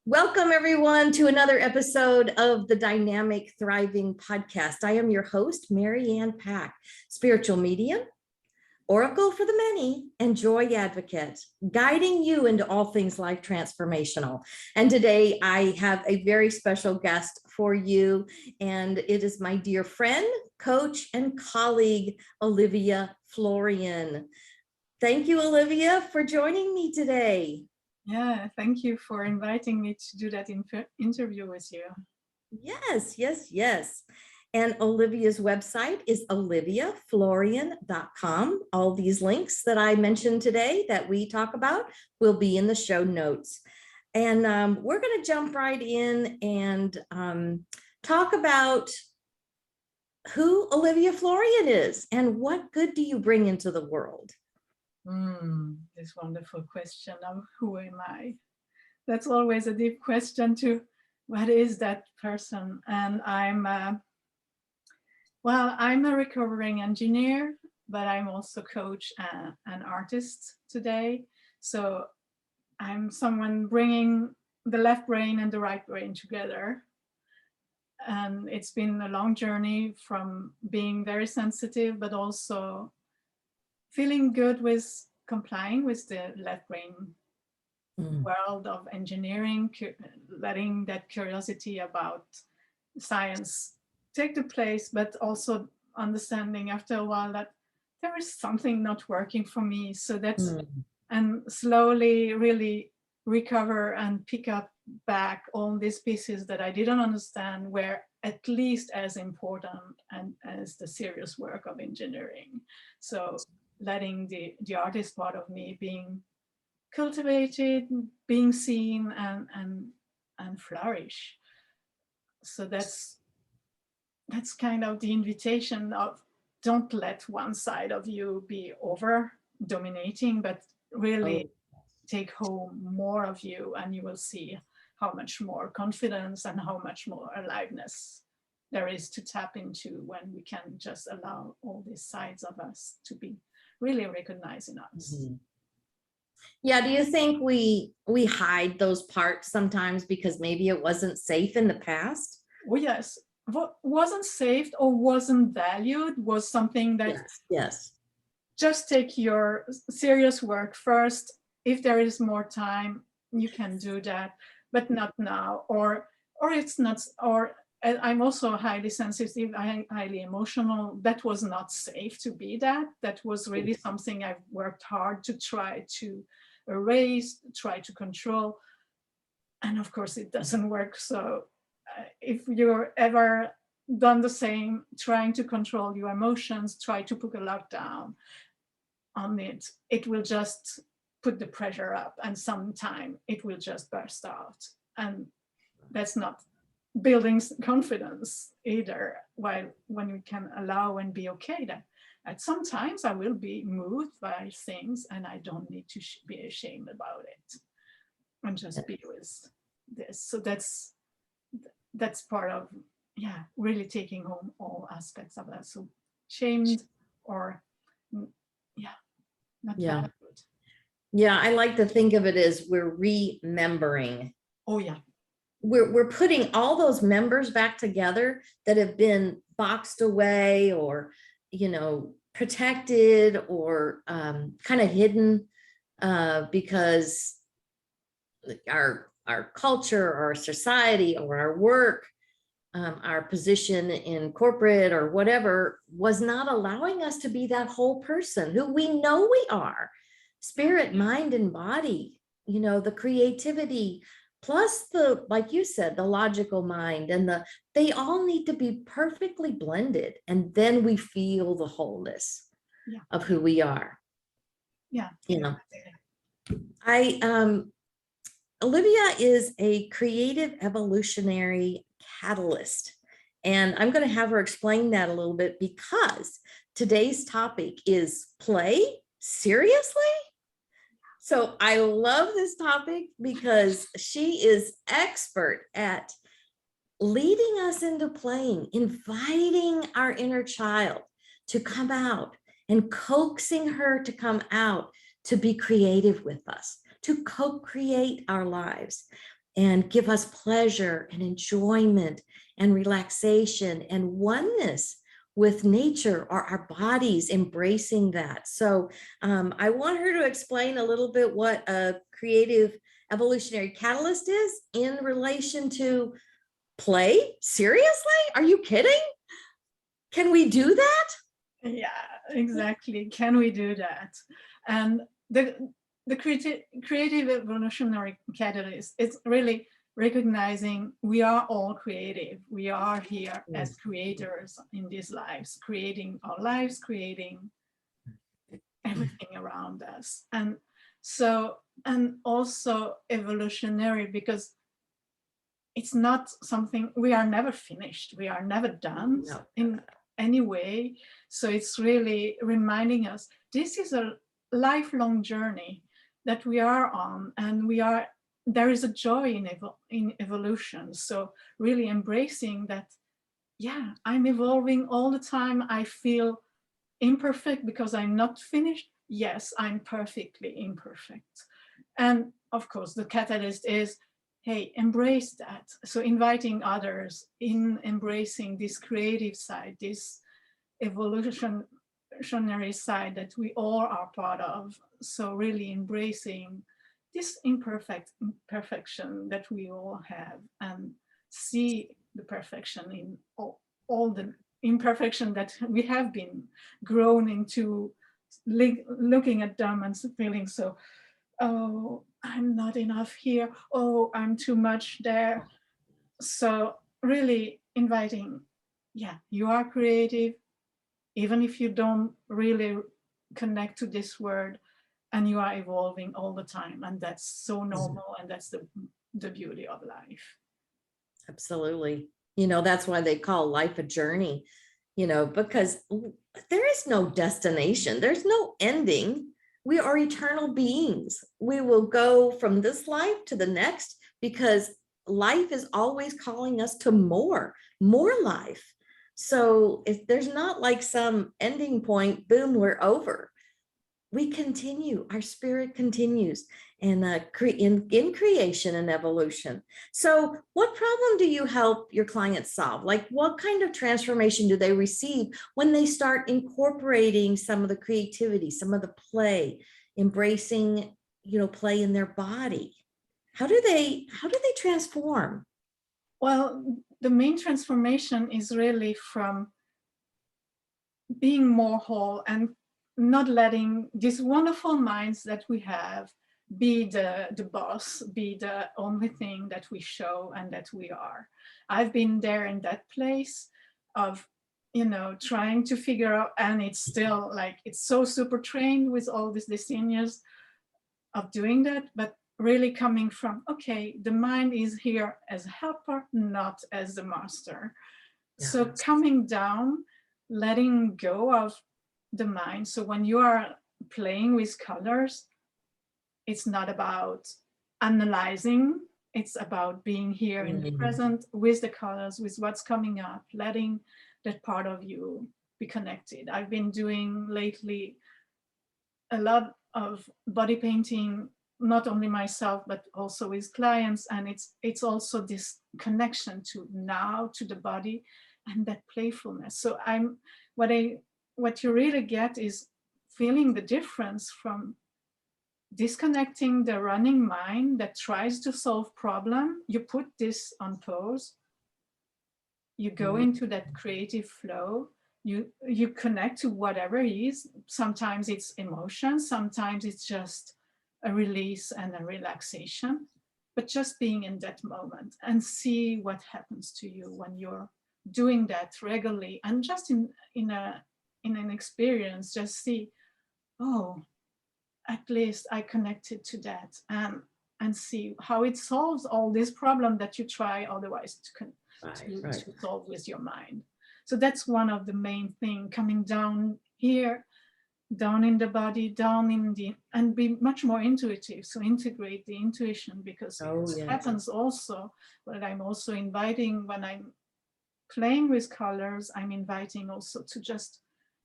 Welcome, everyone, to another episode of the Dynamic Thriving Podcast. I am your host, MaryAnn Pack, spiritual medium, oracle for the many, and joy advocate, guiding you into all things life transformational. And today I have a very special guest for you, and it is my dear friend, coach, and colleague, Olivia Florian. Thank you, Olivia, for joining me today. Yeah, thank you for inviting me to do that interview with you. Yes. And Olivia's website is oliviaflorian.com. All these links that I mentioned today that we talk about will be in the show notes. And we're going to jump right in and talk about who Olivia Florian is and what good do you bring into the world? This wonderful question of who am I? That's always a deep question to what is that person? And I'm a recovering engineer, but I'm also coach and an artist today. So I'm someone bringing the left brain and the right brain together. And it's been a long journey from being very sensitive, but also feeling good with complying with the left brain world of engineering, letting that curiosity about science take the place, but also understanding after a while that there is something not working for me. So that's, and slowly really recover and pick up back all these pieces that I didn't understand were at least as important and as the serious work of engineering. So letting the artist part of me being cultivated, being seen, and flourish. So that's kind of the invitation of don't let one side of you be over dominating, but really take home more of you, and you will see how much more confidence and how much more aliveness there is to tap into when we can just allow all these sides of us to be really recognizing us. Yeah, do you think we hide those parts sometimes because maybe it wasn't safe in the past? Oh yes, what wasn't safe or wasn't valued was something that yes. Just take your serious work first. If there is more time, you can do that, but not now, or it's not, or I'm also highly sensitive, highly emotional. That was not safe to be that. That was really something I've worked hard to try to erase, try to control. And of course it doesn't work. So if you're ever done the same, trying to control your emotions, try to put a lockdown on it, it will just put the pressure up, and sometime it will just burst out. And that's not building confidence either. While when we can allow and be okay that at sometimes I will be moved by things and I don't need to be ashamed about it and just be with this. So that's part of really taking home all aspects of that. So shamed or not valued. Yeah, I like to think of it as we're remembering. Oh yeah. We're putting all those members back together that have been boxed away or, protected or kind of hidden because our culture or our society or our work, our position in corporate or whatever was not allowing us to be that whole person who we know we are. Spirit, mind, and body, the creativity, plus the, like you said, the logical mind, and they all need to be perfectly blended. And then we feel the wholeness of who we are. Yeah. Olivia is a creative evolutionary catalyst. And I'm going to have her explain that a little bit because today's topic is play. Seriously? So I love this topic because she is expert at leading us into playing, inviting our inner child to come out and coaxing her to come out to be creative with us, to co-create our lives. and give us pleasure and enjoyment and relaxation and oneness with nature, or our bodies embracing that. So I want her to explain a little bit what a creative evolutionary catalyst is in relation to play. Seriously? Are you kidding? Can we do that? Yeah, exactly. Can we do that? And the creative evolutionary catalyst is really recognizing we are all creative. We are here as creators in these lives, creating our lives, creating everything around us. And so, and also evolutionary, because it's not something, we are never finished, we are never done in any way. So it's really reminding us this is a lifelong journey that we are on, and there is a joy in evolution. So really embracing that, yeah, I'm evolving all the time. I feel imperfect because I'm not finished. Yes, I'm perfectly imperfect. And of course, the catalyst is, hey, embrace that. So inviting others in embracing this creative side, this evolutionary side that we all are part of. So really embracing this imperfection that we all have, and see the perfection in all the imperfection that we have been grown into, looking at them and feeling so, oh, I'm not enough here, oh, I'm too much there. So really inviting, yeah, you are creative, even if you don't really connect to this word, and you are evolving all the time, and that's so normal, and that's the beauty of life. Absolutely. That's why they call life a journey, because there is no destination. There's no ending. We are eternal beings. We will go from this life to the next, because life is always calling us to more life. So if there's not like some ending point, boom, we're over. We continue, our spirit continues, and in creation and evolution. So what problem do you help your clients solve? Like, what kind of transformation do they receive when they start incorporating some of the creativity, some of the play, embracing, play in their body? How do they transform? Well, the main transformation is really from being more whole and not letting these wonderful minds that we have be the boss, be the only thing that we show and that we are. I've been there in that place of, trying to figure out, and it's still like, it's so super trained with all these years of doing that, but really coming from, okay, the mind is here as a helper, not as the master. Yeah. So coming down, letting go of the mind. So when you are playing with colors, it's not about analyzing, it's about being here in the present with the colors, with what's coming up, letting that part of you be connected. I've been doing lately a lot of body painting, not only myself, but also with clients. And it's also this connection to now, to the body, and that playfulness. So what you really get is feeling the difference from disconnecting the running mind that tries to solve problem. You put this on pause, you go into that creative flow, you connect to whatever it is. Sometimes it's emotion, sometimes it's just a release and a relaxation, but just being in that moment and see what happens to you when you're doing that regularly. And just in an experience, just see, oh, at least I connected to that, and see how it solves all this problem that you try otherwise to solve with your mind. So that's one of the main things, coming down here, down in the body, down in and be much more intuitive. So integrate the intuition, because it happens also, but I'm also inviting, when I'm playing with colors, I'm inviting also to just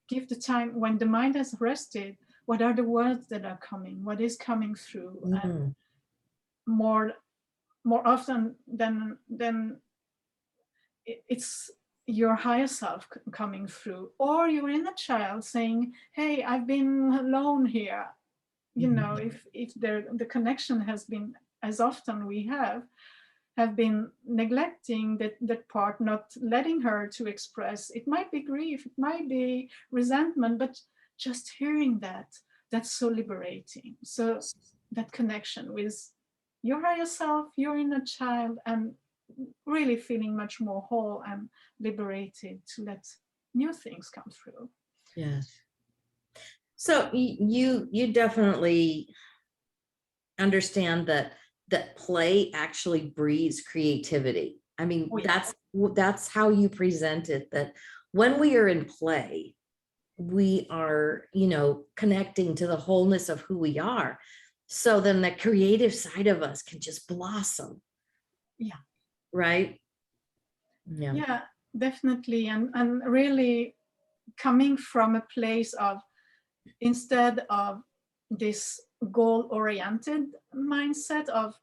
give the time, when the mind has rested, what are the words that are coming? What is coming through? And more more often than it's your higher self coming through, or your inner child saying, hey, I've been alone here. You know, if the connection has been, as often we have been neglecting that part, not letting her to express. It might be grief, it might be resentment, but just hearing that's so liberating. So that connection with your higher self, your inner child, and really feeling much more whole and liberated to let new things come through. Yes. So you definitely understand that play actually breeds creativity. I mean, Oh, yeah. that's how you present it, that when we are in play, we are, connecting to the wholeness of who we are. So then the creative side of us can just blossom. Yeah. Right? Yeah. Yeah, definitely. And really coming from a place of, instead of this goal-oriented mindset of,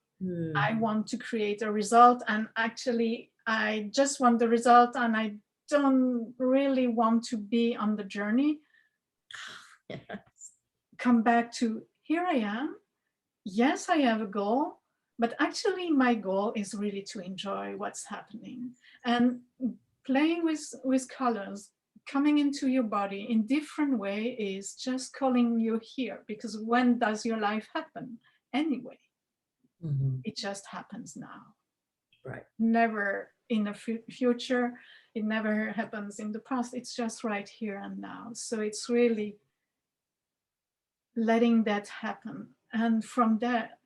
I want to create a result, and actually I just want the result and I don't really want to be on the journey. Yes. Come back to, here I am. Yes, I have a goal, but actually my goal is really to enjoy what's happening, and playing with colors, coming into your body in different way is just calling you here, because when does your life happen anyway? It just happens now. Right. Never in the future. It never happens in the past. It's just right here and now. So it's really letting that happen. And from that,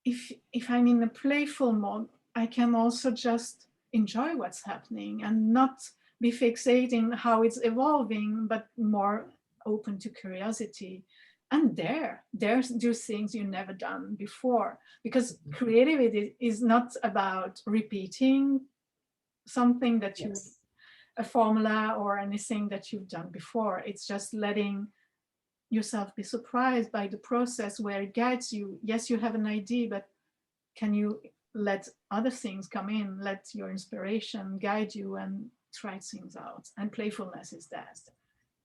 if I'm in a playful mode, I can also just enjoy what's happening and not be fixating how it's evolving, but more open to curiosity, and do things you've never done before. Because creativity is not about repeating something that you, a formula or anything that you've done before. It's just letting yourself be surprised by the process where it guides you. Yes, you have an idea, but can you let other things come in, let your inspiration guide you and try things out? And playfulness is that,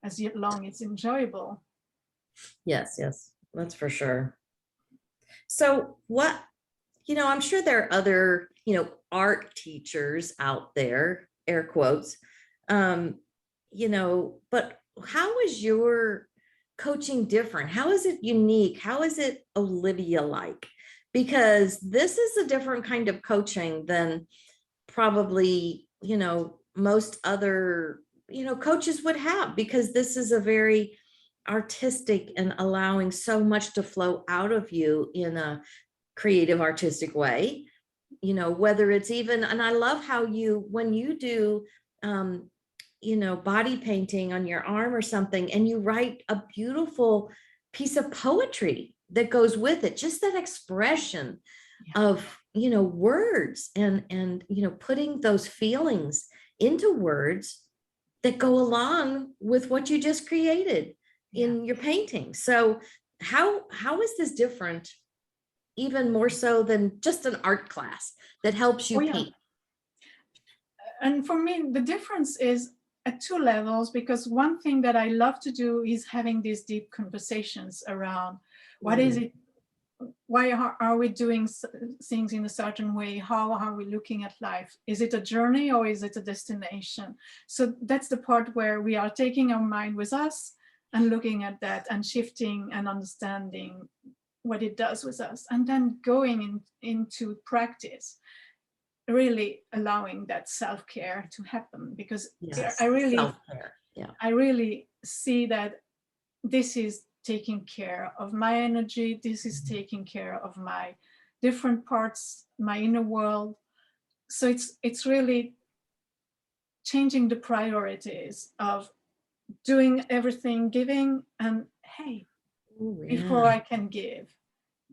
as long as it's enjoyable. Yes, that's for sure. So what, I'm sure there are other, art teachers out there, air quotes, but how is your coaching different? How is it unique? How is it Olivia like? Because this is a different kind of coaching than probably, most other, coaches would have, because this is a very artistic and allowing so much to flow out of you in a creative, artistic way, whether it's even, and I love how when you do, body painting on your arm or something, and you write a beautiful piece of poetry that goes with it, just that expression of, words and, putting those feelings into words that go along with what you just created in your painting. So how is this different, even more so than just an art class that helps you paint? And for me, the difference is at two levels, because one thing that I love to do is having these deep conversations around what is it, why are we doing things in a certain way? How are we looking at life? Is it a journey or is it a destination? So that's the part where we are taking our mind with us and looking at that and shifting and understanding what it does with us, and then going into practice, really allowing that self-care to happen. Because I really see that this is taking care of my energy, this is taking care of my different parts, my inner world. So it's really changing the priorities of doing everything, giving, and hey, before I can give,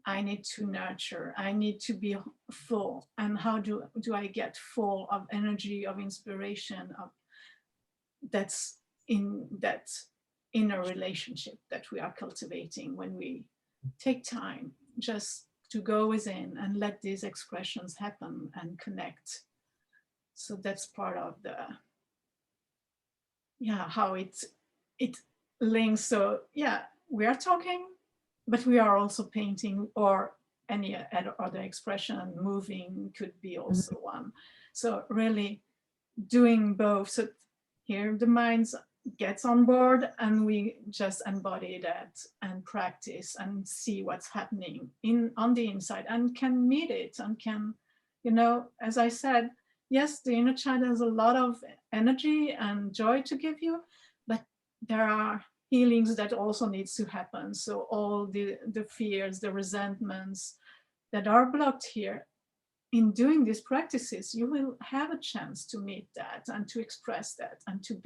I need to nurture, I need to be full. And how do I get full of energy, of inspiration, of that's in that inner relationship that we are cultivating when we take time just to go within and let these expressions happen and connect. So that's part of the, how it links. So we are talking, but we are also painting, or any other expression. Moving could be also one. So really doing both. So here the mind gets on board, and we just embody that and practice and see what's happening on the inside, and can meet it, and can, as I said, yes, the inner child has a lot of energy and joy to give you, but there are healings that also needs to happen. So all the fears, the resentments that are blocked here, in doing these practices, you will have a chance to meet that and to express that and to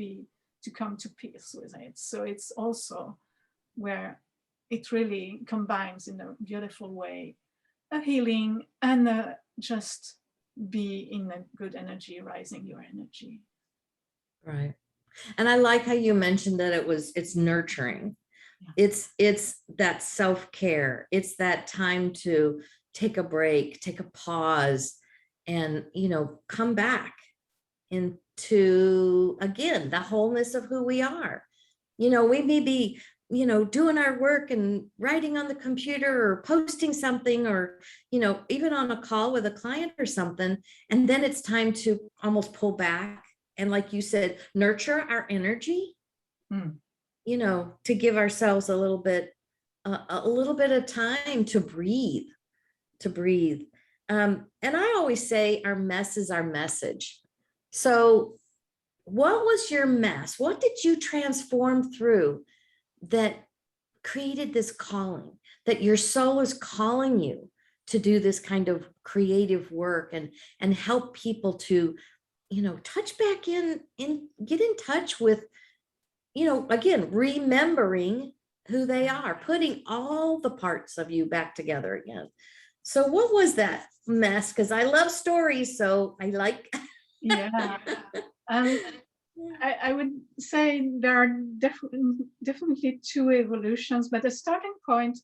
come to peace with it. So it's also where it really combines in a beautiful way, a healing and just be in a good energy, rising your energy. Right. And I like how you mentioned that it's nurturing. Yeah. It's that self-care. It's that time to take a break, take a pause, and, come back into, again, the wholeness of who we are. We may be, doing our work and writing on the computer or posting something, or, even on a call with a client or something. And then it's time to almost pull back. And like you said, nurture our energy, to give ourselves a little bit of time to breathe. And I always say our mess is our message. So what was your mess? What did you transform through that created this calling, that your soul is calling you to do this kind of creative work and help people to, touch back in, get in touch with, again, remembering who they are, putting all the parts of you back together again. So what was that mess? Because I love stories, so I like. I would say there are definitely two evolutions, but the starting point.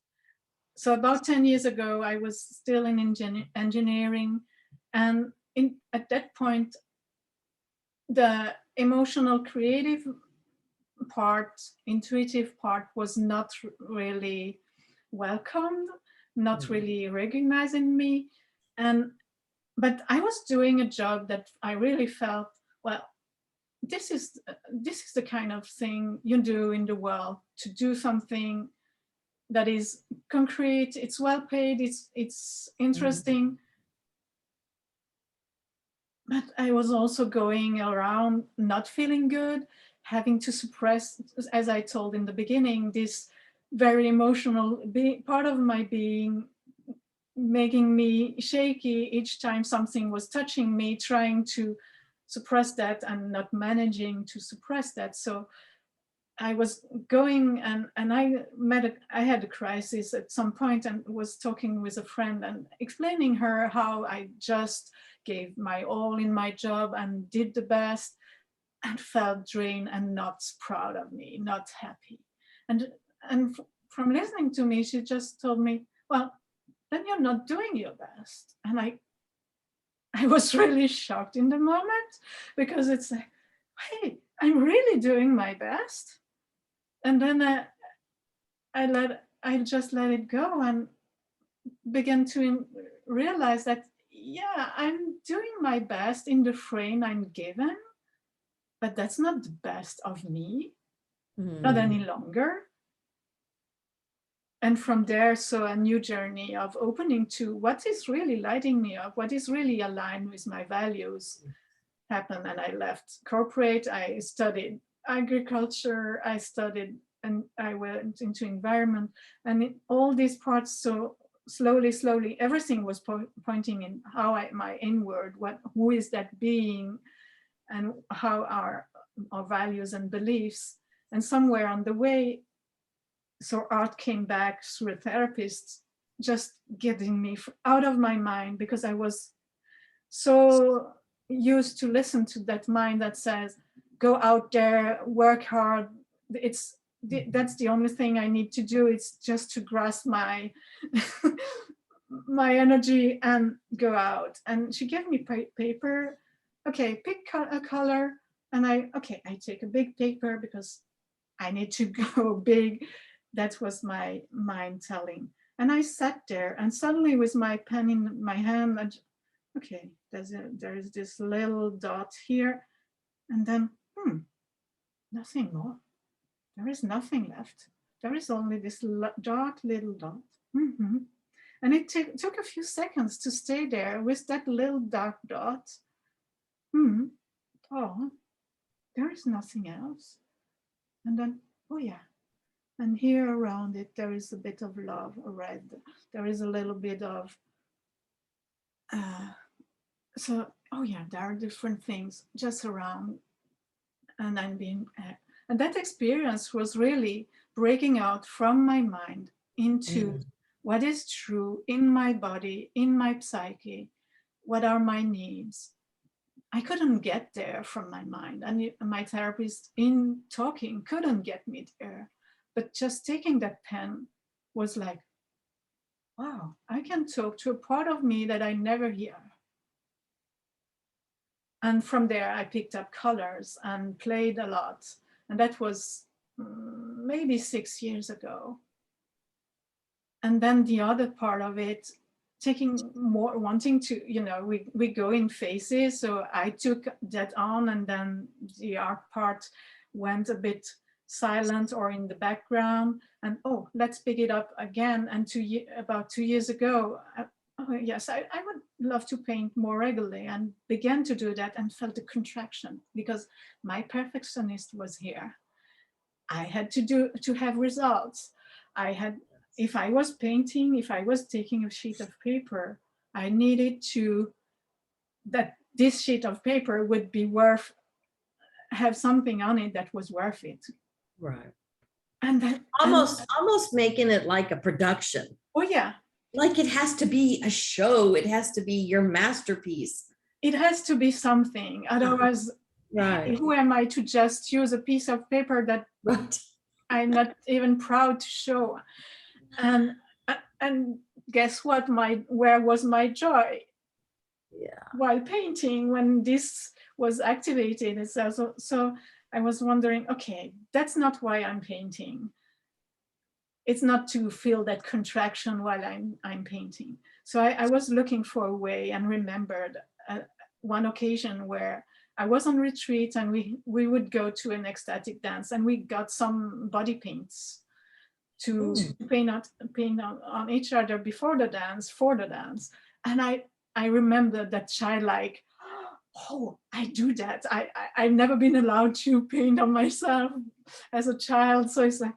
So about 10 years ago, I was still in engineering, and at that point, the emotional, creative part, intuitive part was not really welcomed, not really recognizing me. But I was doing a job that I really felt, well, this is the kind of thing you do in the world, to do something that is concrete, it's well paid, it's interesting. But I was also going around not feeling good, having to suppress, as I told in the beginning, this very emotional part of my being, making me shaky each time something was touching me, trying to suppress that and not managing to suppress that. So I was going and I had a crisis at some point, and was talking with a friend and explaining her how I just gave my all in my job and did the best, and felt drained and not proud of me, not happy. And from listening to me, she just told me, well, then you're not doing your best. And I was really shocked in the moment, because it's like, hey, I'm really doing my best. And then I just let it go and began to realize that, yeah, I'm doing my best in the frame I'm given, but that's not the best of me, not any longer. And from there, so a new journey of opening to what is really lighting me up, what is really aligned with my values happened. And I left corporate, I studied agriculture, and I went into environment, and all these parts. So slowly, everything was pointing in how my inward, who is that being, and how our values and beliefs. And somewhere on the way, so art came back through a therapist, just getting me out of my mind, because I was so used to listen to that mind that says, go out there, work hard. That's the only thing I need to do. It's just to grasp my my energy and go out. And she gave me paper. Okay, pick a color. And I take a big paper because I need to go big. That was my mind telling. And I sat there, and suddenly with my pen in my hand, okay, there is this little dot here. And then, nothing more. There is nothing left. There is only this dark little dot. And it took a few seconds to stay there with that little dark dot. Oh, there is nothing else. And then, oh yeah. And here around it, there is a bit of love, a red. There is a little bit of, so, oh yeah, there are different things just around. And I'm being, and that experience was really breaking out from my mind into what is true in my body, in my psyche, what are my needs. I couldn't get there from my mind, and my therapist in talking couldn't get me there. But just taking that pen was like, wow, I can talk to a part of me that I never hear. And from there, I picked up colors and played a lot. And that was maybe 6 years ago. And then the other part of it, taking more, wanting to, we go in phases. So I took that on, and then the art part went a bit silent or in the background. And let's pick it up again. And about 2 years ago, yes, I would love to paint more regularly, and began to do that and felt a contraction because my perfectionist was here. I had to have results. If I was painting, if I was taking a sheet of paper, I needed that this sheet of paper would be have something on it that was worth it. Right. And that almost making it like a production. Oh yeah. Like it has to be a show. It has to be your masterpiece. It has to be something. Otherwise, right. Who am I to just use a piece of paper that I'm not even proud to show? And guess what? Where was my joy? Yeah. While painting, when this was activated, it's also, so I was wondering, okay, that's not why I'm painting. It's not to feel that contraction while I'm painting. So I was looking for a way, and remembered one occasion where I was on retreat, and we would go to an ecstatic dance, and we got some body paints to paint on each other before the dance, for the dance. And I remember that childlike, oh, I do that. I've never been allowed to paint on myself as a child. So it's like,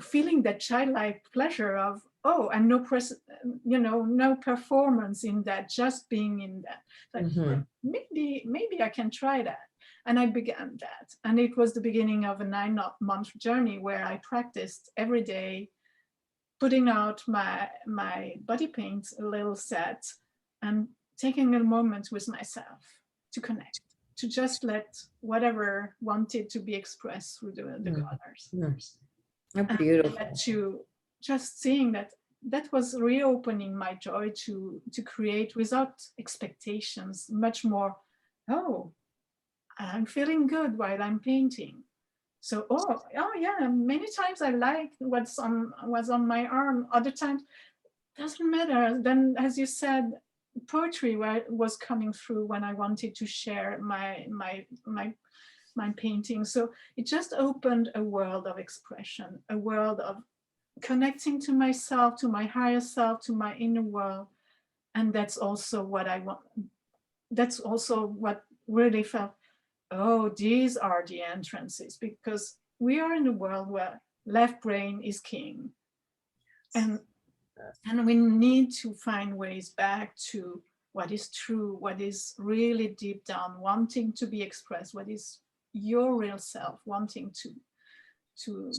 feeling that childlike pleasure of, and no performance in that, just being in that. Like, maybe I can try that. And I began that. And it was the beginning of a 9-month journey where I practiced every day, putting out my body paint, a little set, and taking a moment with myself to connect, to just let whatever wanted to be expressed through the colors. Beautiful. And to just seeing that was reopening my joy to create without expectations, much more, I'm feeling good while I'm painting. So, yeah, many times I like what's on my arm. Other times, doesn't matter. Then, as you said, poetry was coming through when I wanted to share my painting. So it just opened a world of expression, a world of connecting to myself, to my higher self, to my inner world. And that's also what I want. That's also what really felt, these are the entrances, because we are in a world where left brain is king. And we need to find ways back to what is true, what is really deep down, wanting to be expressed, what is your real self, wanting to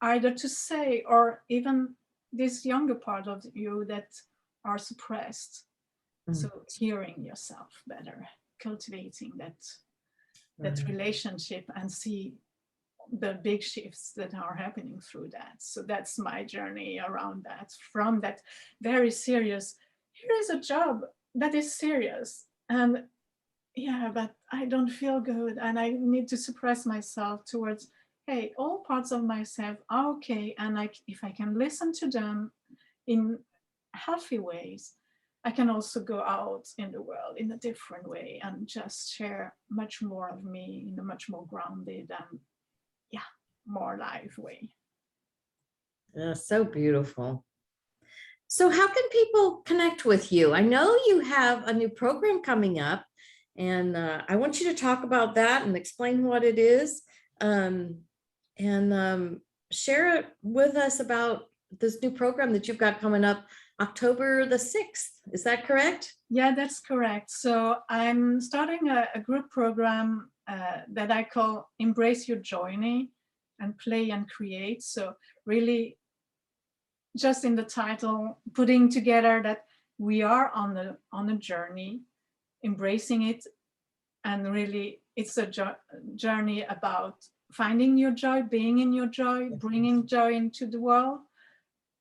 either to say, or even this younger part of you that are suppressed. So hearing yourself better, cultivating that relationship, and see the big shifts that are happening through that. So that's my journey around that, from that very serious, here is a job that is serious, and yeah, but I don't feel good and I need to suppress myself, towards, hey, all parts of myself are okay, and if I can listen to them in healthy ways, I can also go out in the world in a different way and just share much more of me in a much more grounded and, yeah, more live way. So beautiful. So how can people connect with you? I know you have a new program coming up, and I want you to talk about that and explain what it is, and share it with us about this new program that you've got coming up October the 6th. Is that correct? Yeah, that's correct. So I'm starting a group program that I call Embrace Your JOYney and Play and Create. So really, just in the title, putting together that we are on a journey, embracing it, and really it's a journey about finding your joy, being in your joy, bringing joy into the world.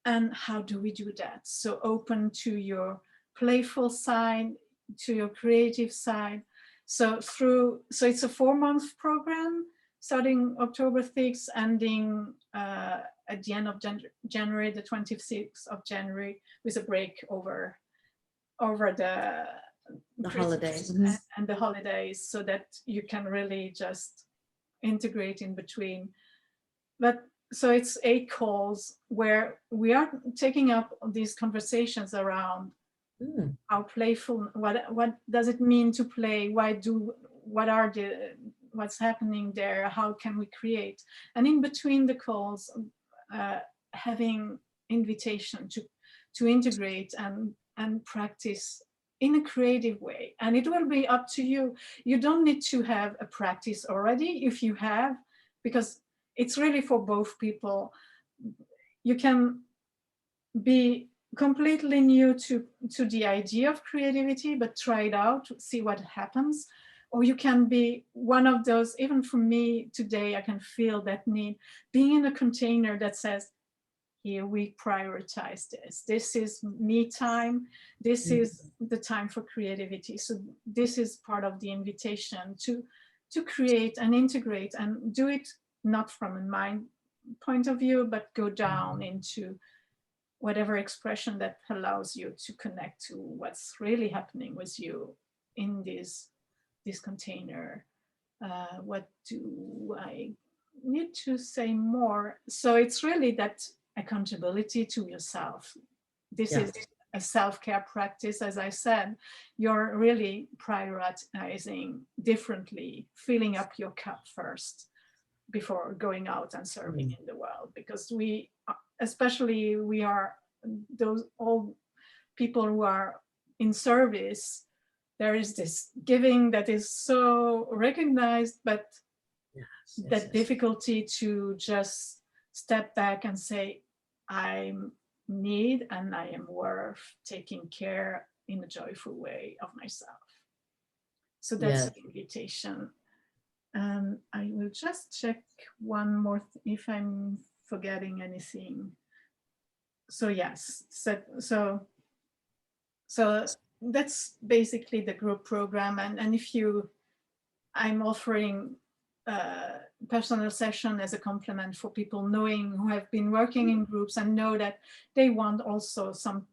And how do we do that? So open to your playful side, to your creative side. So it's a 4-month program starting October 6th, ending at the end of January, the 26th of January, with a break over the holidays. and the holidays, so that you can really just integrate in between. But so it's 8 calls where we are taking up these conversations around how playful, what does it mean to play? What's happening there? How can we create? And in between the calls, having invitation to integrate and practice in a creative way. And it will be up to you. You don't need to have a practice already. If you have, because it's really for both people. You can be completely new to the idea of creativity, but try it out, see what happens. Or you can be one of those, even for me today, I can feel that need, being in a container that says, here we prioritize this. This is me time. This is the time for creativity. So this is part of the invitation to create and integrate and do it not from a mind point of view, but go down into whatever expression that allows you to connect to what's really happening with you in this container. What do I need to say more? So it's really that accountability to yourself. This is a self-care practice. As I said, you're really prioritizing differently, filling up your cup first before going out and serving in the world, because we are those old people who are in service. There is this giving that is so recognized, but that difficulty to just step back and say, I need and I am worth taking care in a joyful way of myself. So that's the invitation. And I will just check one more if I'm forgetting anything. So yes, so that's basically the group program. And if I'm offering personal session as a complement for people knowing who have been working in groups and know that they want also some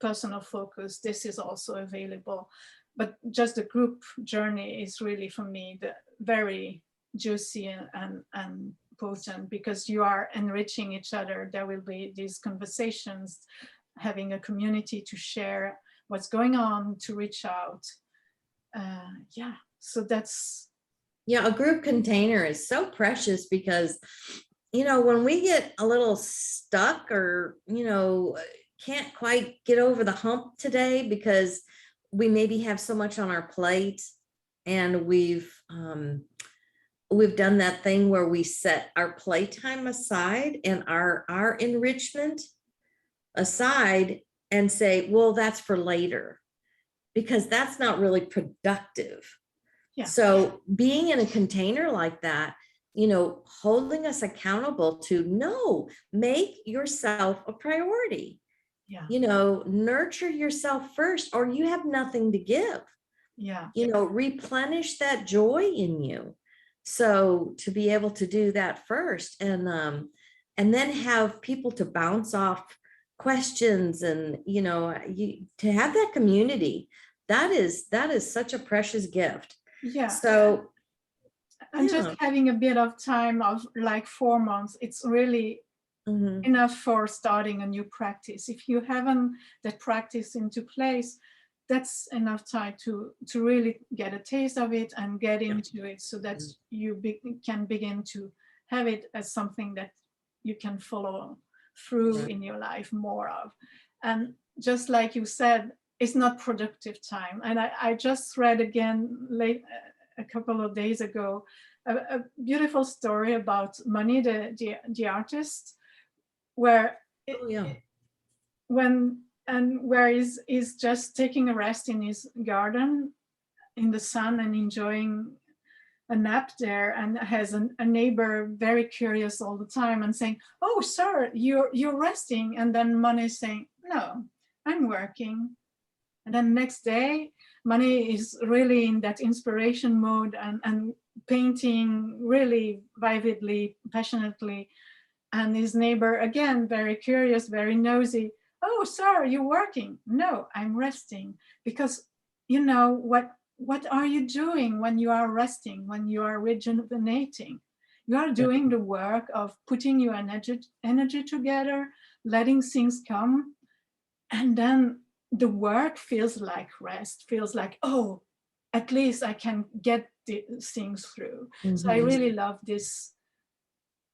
personal focus. This is also available, but just the group journey is really for me the very juicy and potent, because you are enriching each other. There will be these conversations, having a community to share what's going on, to reach out. So that's a group container is so precious, because when we get a little stuck or can't quite get over the hump today because we maybe have so much on our plate, and we've done that thing where we set our playtime aside and our enrichment aside and say, well, that's for later, because that's not really productive. So being in a container like that holding us accountable to no, make yourself a priority. Yeah. Nurture yourself first, or you have nothing to give. Yeah. Replenish that joy in you. So to be able to do that first, and then have people to bounce off questions, and to have that community, that is such a precious gift. Yeah. So and just having a bit of time of like 4 months, it's really enough for starting a new practice. If you haven't that practice into place, that's enough time to really get a taste of it and get into it, so that you can begin to have it as something that you can follow through in your life more of. And just like you said, it's not productive time. And I just read again a couple of days ago a beautiful story about Money, the artist, where where he's just taking a rest in his garden in the sun and enjoying a nap there, and has a neighbor very curious all the time and saying, "Oh, sir, you're resting," and then Money is saying, "No, I'm working." And then next day, Money is really in that inspiration mode and painting really vividly, passionately. And his neighbor, again, very curious, very nosy. "Oh, sir, you're working." "No, I'm resting." Because what are you doing when you are resting, when you are rejuvenating? You are doing the work of putting your energy together, letting things come. And then the work feels like rest, feels like, oh, at least I can get things through. So I really love this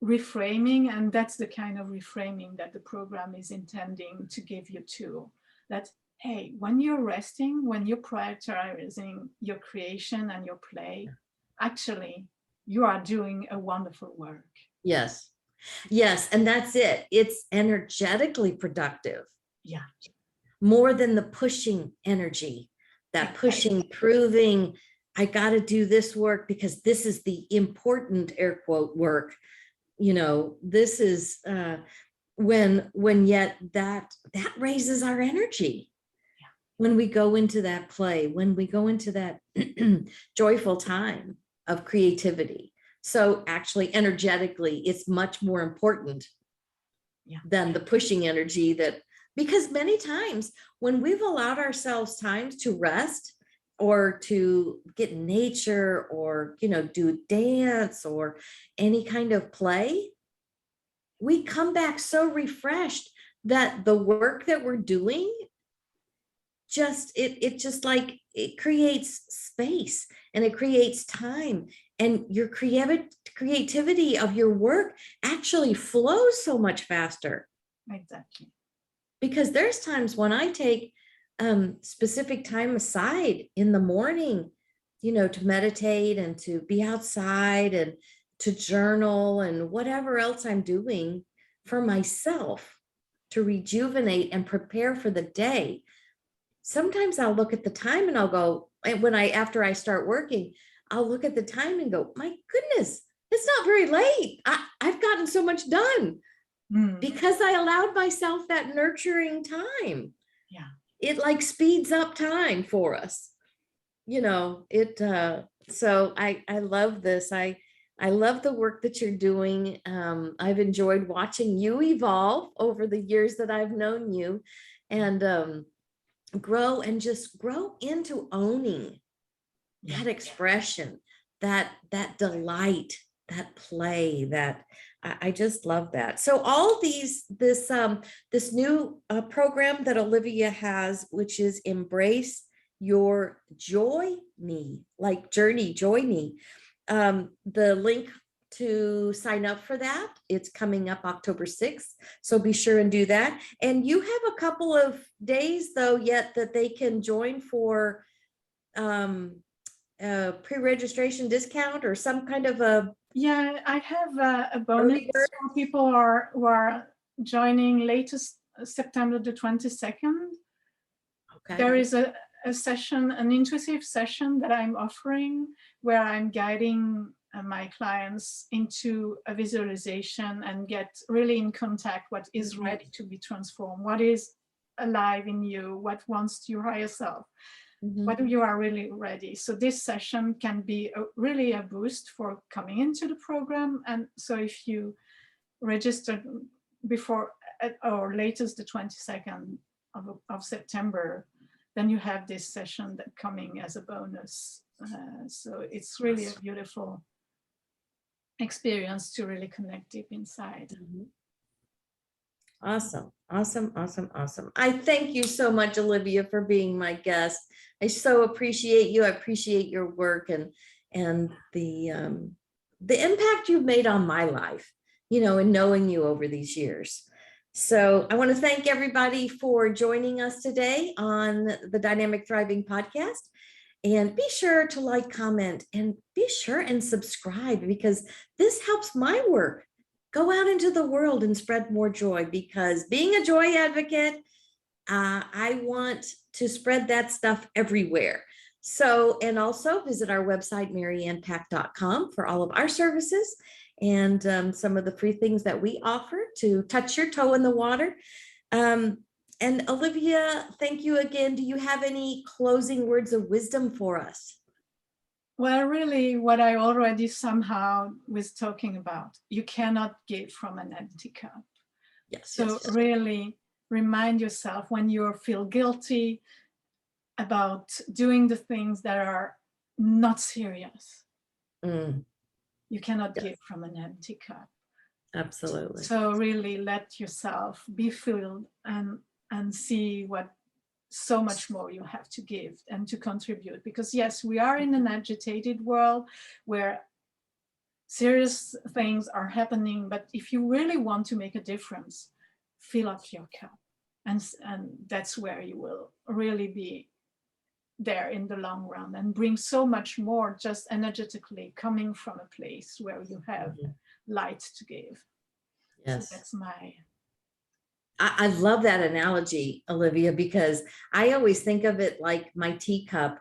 reframing, and that's the kind of reframing that the program is intending to give you too. That, hey, when you're resting, when you're prioritizing your creation and your play, actually you are doing a wonderful work. Yes, and that's it. It's energetically productive. Yeah. More than the pushing energy, that pushing, proving I got to do this work because this is the important air quote work. This is when yet that raises our energy. When we go into that play, when we go into that joyful time of creativity. So actually energetically, it's much more important than the pushing energy, because many times when we've allowed ourselves times to rest or to get in nature or, do dance or any kind of play, we come back so refreshed that the work that we're doing it creates space and it creates time, and your creativity of your work actually flows so much faster. Exactly. Because there's times when I take specific time aside in the morning, to meditate and to be outside and to journal and whatever else I'm doing for myself to rejuvenate and prepare for the day. Sometimes I'll look at the time and I'll go, after I start working, I'll look at the time and go, my goodness, it's not very late. I've gotten so much done because I allowed myself that nurturing time. Yeah. It like speeds up time for us. So I love this. I love the work that you're doing. I've enjoyed watching you evolve over the years that I've known you, and grow into owning that expression, that delight, that play, that I just love that. So all this new program that Olivia has, which is Embrace Your JOYney, like journey, JOYney. The link to sign up for that, it's coming up October 6th. So be sure and do that. And you have a couple of days though yet that they can join for a pre-registration discount or some kind of a. Yeah, I have a bonus for people who are joining latest September the 22nd. Okay. There is a session, an intuitive session that I'm offering where I'm guiding my clients into a visualization and get really in contact what is ready to be transformed, what is alive in you, what wants your higher self, what you are really ready. So this session can be really a boost for coming into the program. And so if you register before or latest the 22nd of September, then you have this session that coming as a bonus. So it's really a beautiful experience to really connect deep inside. Awesome, awesome, awesome, awesome. I thank you so much, Olivia, for being my guest. I so appreciate you. I appreciate your work and the impact you've made on my life, you know, in knowing you over these years. So I want to thank everybody for joining us today on the Dynamic Thriving podcast. And be sure to like, comment, and be sure and subscribe, because this helps my work go out into the world and spread more joy, because being a joy advocate, I want to spread that stuff everywhere. So, and also visit our website, MaryAnnPack.com, for all of our services and some of the free things that we offer to touch your toe in the water. And Olivia, thank you again. Do you have any closing words of wisdom for us? Well, really, what I already somehow was talking about, you cannot give from an empty cup. Yes. So yes, yes. really remind yourself when you feel guilty about doing the things that are not serious. You cannot give from an empty cup. Absolutely. So really let yourself be filled and see what so much more you have to give and to contribute. Because yes, we are in an agitated world where serious things are happening, but if you really want to make a difference, fill up your cup. And that's where you will really be there in the long run and bring so much more just energetically coming from a place where you have light to give. Yes. So that's my... I love that analogy, Olivia, because I always think of it like my teacup.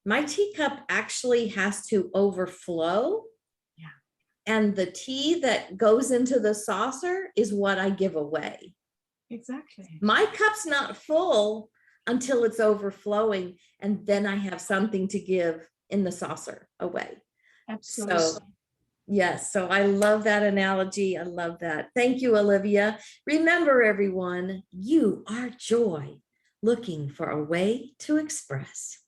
My teacup actually has to overflow. Yeah. And the tea that goes into the saucer is what I give away. Exactly. My cup's not full until it's overflowing, and then I have something to give in the saucer away. Absolutely. So yes, so I love that analogy. I love that. Thank you, Olivia. Remember, everyone, you are joy looking for a way to express.